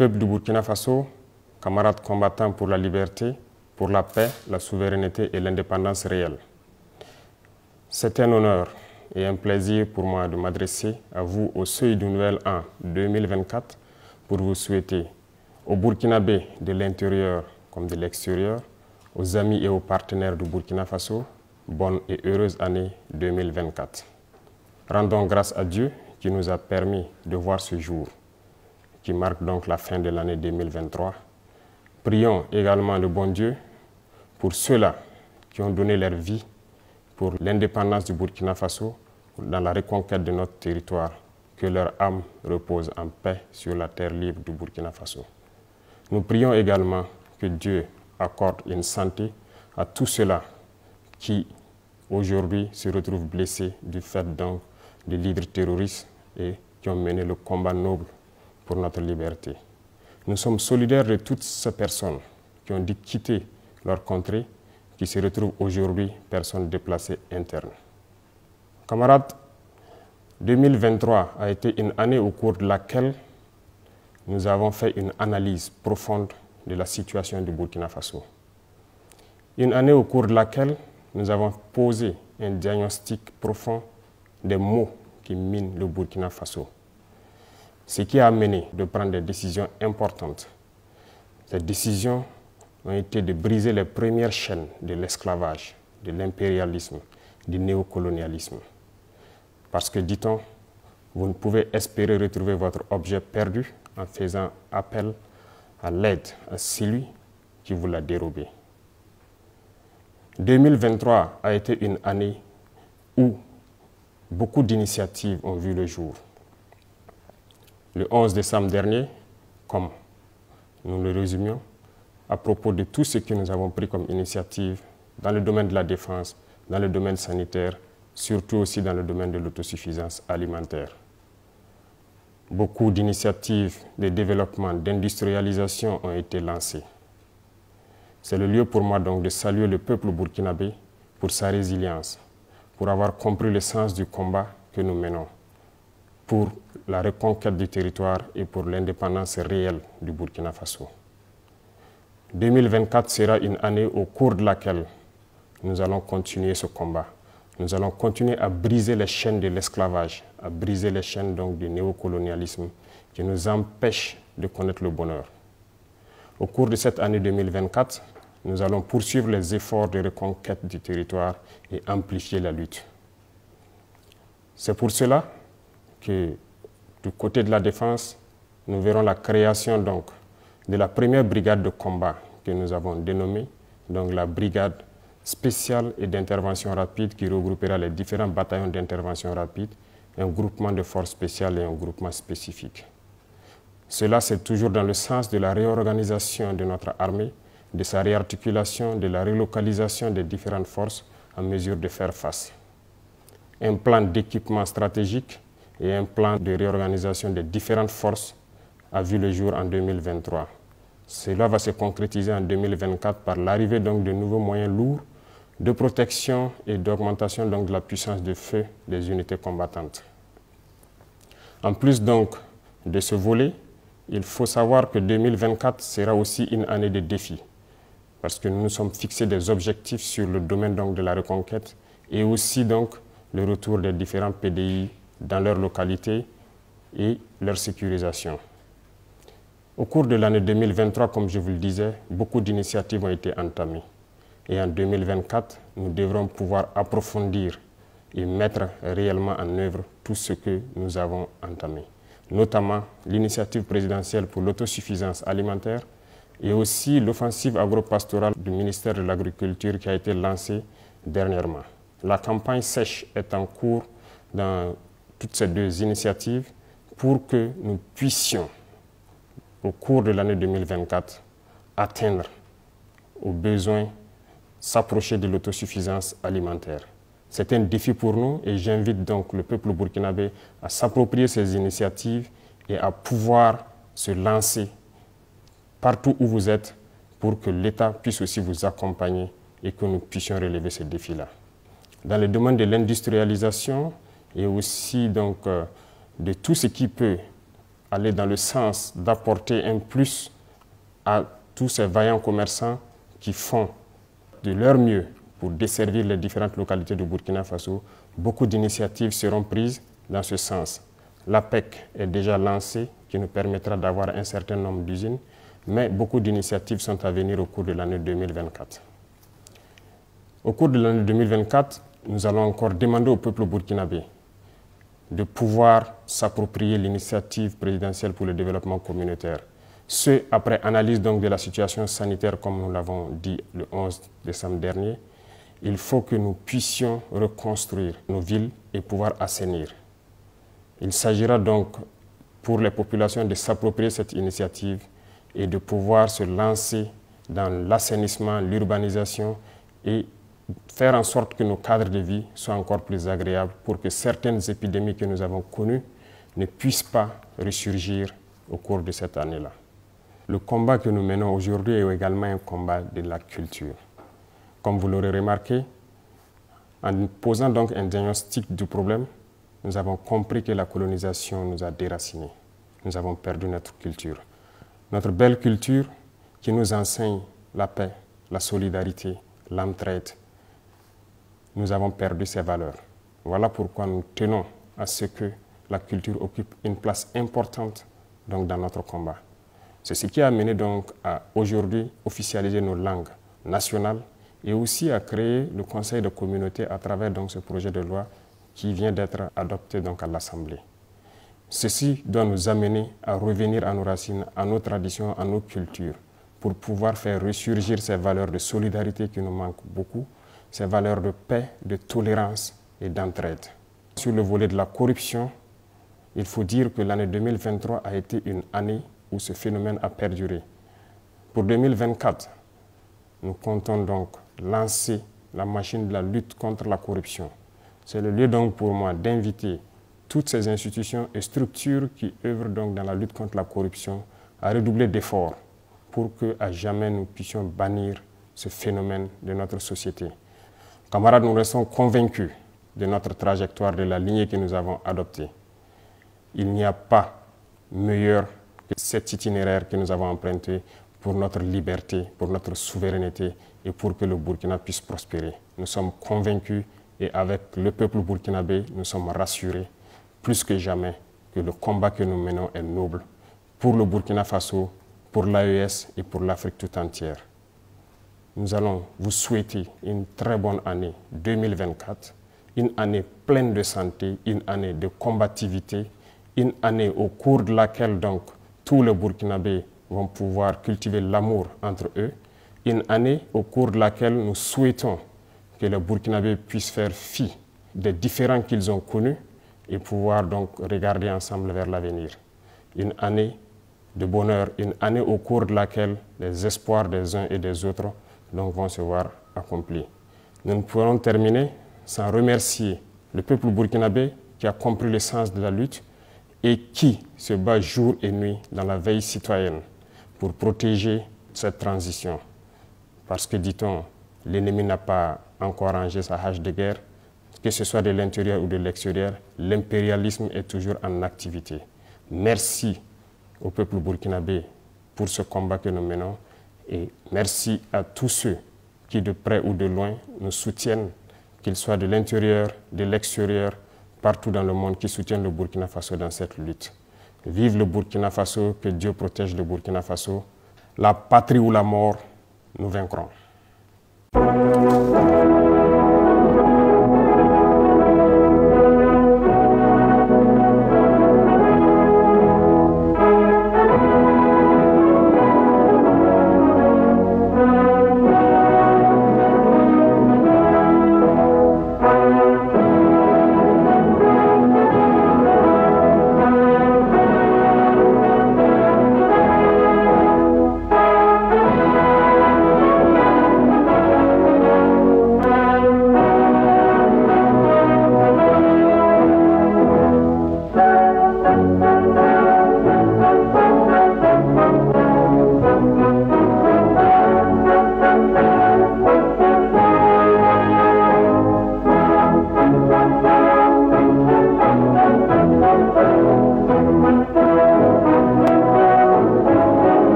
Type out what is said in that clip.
Peuple du Burkina Faso, camarades combattants pour la liberté, pour la paix, la souveraineté et l'indépendance réelle. C'est un honneur et un plaisir pour moi de m'adresser à vous au seuil du nouvel an 2024 pour vous souhaiter aux Burkinabés de l'intérieur comme de l'extérieur, aux amis et aux partenaires du Burkina Faso, bonne et heureuse année 2024. Rendons grâce à Dieu qui nous a permis de voir ce jour, qui marque donc la fin de l'année 2023. Prions également le bon Dieu pour ceux-là qui ont donné leur vie pour l'indépendance du Burkina Faso, dans la reconquête de notre territoire, que leur âme repose en paix sur la terre libre du Burkina Faso. Nous prions également que Dieu accorde une santé à tous ceux-là qui aujourd'hui se retrouvent blessés du fait donc des leaders terroristes et qui ont mené le combat noble pour notre liberté. Nous sommes solidaires de toutes ces personnes qui ont dû quitter leur contrée, qui se retrouvent aujourd'hui personnes déplacées internes. Camarades, 2023 a été une année au cours de laquelle nous avons fait une analyse profonde de la situation du Burkina Faso. Une année au cours de laquelle nous avons posé un diagnostic profond des maux qui minent le Burkina Faso. Ce qui a amené de prendre des décisions importantes. Ces décisions ont été de briser les premières chaînes de l'esclavage, de l'impérialisme, du néocolonialisme. Parce que, dit-on, vous ne pouvez espérer retrouver votre objet perdu en faisant appel à l'aide à celui qui vous l'a dérobé. 2023 a été une année où beaucoup d'initiatives ont vu le jour. Le 11 décembre dernier, comme nous le résumions, à propos de tout ce que nous avons pris comme initiative dans le domaine de la défense, dans le domaine sanitaire, surtout aussi dans le domaine de l'autosuffisance alimentaire. Beaucoup d'initiatives de développement, d'industrialisation ont été lancées. C'est le lieu pour moi donc de saluer le peuple burkinabé pour sa résilience, pour avoir compris le sens du combat que nous menons, pour la reconquête du territoire et pour l'indépendance réelle du Burkina Faso. 2024 sera une année au cours de laquelle nous allons continuer ce combat. Nous allons continuer à briser les chaînes de l'esclavage, à briser les chaînes donc du néocolonialisme qui nous empêchent de connaître le bonheur. Au cours de cette année 2024, nous allons poursuivre les efforts de reconquête du territoire et amplifier la lutte. C'est pour cela que du côté de la défense, nous verrons la création donc de la première brigade de combat que nous avons dénommée, donc la brigade spéciale et d'intervention rapide qui regroupera les différents bataillons d'intervention rapide, un groupement de forces spéciales et un groupement spécifique. Cela, c'est toujours dans le sens de la réorganisation de notre armée, de sa réarticulation, de la relocalisation des différentes forces en mesure de faire face. Un plan d'équipement stratégique et un plan de réorganisation des différentes forces a vu le jour en 2023. Cela va se concrétiser en 2024 par l'arrivée donc de nouveaux moyens lourds de protection et d'augmentation donc de la puissance de feu des unités combattantes. En plus donc de ce volet, il faut savoir que 2024 sera aussi une année de défis parce que nous nous sommes fixés des objectifs sur le domaine donc de la reconquête et aussi donc le retour des différents PDI dans leur localité et leur sécurisation. Au cours de l'année 2023, comme je vous le disais, beaucoup d'initiatives ont été entamées. Et en 2024, nous devrons pouvoir approfondir et mettre réellement en œuvre tout ce que nous avons entamé. Notamment l'initiative présidentielle pour l'autosuffisance alimentaire et aussi l'offensive agro-pastorale du ministère de l'Agriculture qui a été lancée dernièrement. La campagne sèche est en cours dans toutes ces deux initiatives pour que nous puissions, au cours de l'année 2024, atteindre aux besoins, s'approcher de l'autosuffisance alimentaire. C'est un défi pour nous et j'invite donc le peuple burkinabé à s'approprier ces initiatives et à pouvoir se lancer partout où vous êtes pour que l'État puisse aussi vous accompagner et que nous puissions relever ces défis-là. Dans le domaine de l'industrialisation et aussi donc, de tout ce qui peut aller dans le sens d'apporter un plus à tous ces vaillants commerçants qui font de leur mieux pour desservir les différentes localités du Burkina Faso. Beaucoup d'initiatives seront prises dans ce sens. L'APEC est déjà lancée, qui nous permettra d'avoir un certain nombre d'usines, mais beaucoup d'initiatives sont à venir au cours de l'année 2024. Au cours de l'année 2024, nous allons encore demander au peuple burkinabé de pouvoir s'approprier l'initiative présidentielle pour le développement communautaire. Ce, après analyse donc de la situation sanitaire, comme nous l'avons dit le 11 décembre dernier, il faut que nous puissions reconstruire nos villes et pouvoir assainir. Il s'agira donc pour les populations de s'approprier cette initiative et de pouvoir se lancer dans l'assainissement, l'urbanisation et faire en sorte que nos cadres de vie soient encore plus agréables pour que certaines épidémies que nous avons connues ne puissent pas ressurgir au cours de cette année-là. Le combat que nous menons aujourd'hui est également un combat de la culture. Comme vous l'aurez remarqué, en posant donc un diagnostic du problème, nous avons compris que la colonisation nous a déracinés. Nous avons perdu notre culture. Notre belle culture qui nous enseigne la paix, la solidarité, l'entraide. Nous avons perdu ces valeurs. Voilà pourquoi nous tenons à ce que la culture occupe une place importante donc, dans notre combat. C'est ce qui a amené donc à aujourd'hui officialiser nos langues nationales et aussi à créer le Conseil de communauté à travers donc, ce projet de loi qui vient d'être adopté donc, à l'Assemblée. Ceci doit nous amener à revenir à nos racines, à nos traditions, à nos cultures, pour pouvoir faire ressurgir ces valeurs de solidarité qui nous manquent beaucoup, ces valeurs de paix, de tolérance et d'entraide. Sur le volet de la corruption, il faut dire que l'année 2023 a été une année où ce phénomène a perduré. Pour 2024, nous comptons donc lancer la machine de la lutte contre la corruption. C'est le lieu donc pour moi d'inviter toutes ces institutions et structures qui œuvrent donc dans la lutte contre la corruption à redoubler d'efforts pour qu'à jamais nous puissions bannir ce phénomène de notre société. Camarades, nous restons convaincus de notre trajectoire, de la lignée que nous avons adoptée. Il n'y a pas meilleur que cet itinéraire que nous avons emprunté pour notre liberté, pour notre souveraineté et pour que le Burkina puisse prospérer. Nous sommes convaincus et avec le peuple burkinabé, nous sommes rassurés plus que jamais que le combat que nous menons est noble pour le Burkina Faso, pour l'AES et pour l'Afrique tout entière. Nous allons vous souhaiter une très bonne année 2024, une année pleine de santé, une année de combativité, une année au cours de laquelle donc tous les Burkinabés vont pouvoir cultiver l'amour entre eux, une année au cours de laquelle nous souhaitons que les Burkinabés puissent faire fi des différends qu'ils ont connus et pouvoir donc regarder ensemble vers l'avenir. Une année de bonheur, une année au cours de laquelle les espoirs des uns et des autres donc, vont se voir accomplis. Nous ne pourrons terminer sans remercier le peuple burkinabé qui a compris le sens de la lutte et qui se bat jour et nuit dans la veille citoyenne pour protéger cette transition. Parce que, dit-on, l'ennemi n'a pas encore rangé sa hache de guerre, que ce soit de l'intérieur ou de l'extérieur, l'impérialisme est toujours en activité. Merci au peuple burkinabé pour ce combat que nous menons et merci à tous ceux qui, de près ou de loin, nous soutiennent, qu'ils soient de l'intérieur, de l'extérieur, partout dans le monde, qui soutiennent le Burkina Faso dans cette lutte. Vive le Burkina Faso, que Dieu protège le Burkina Faso. La patrie ou la mort, nous vaincrons.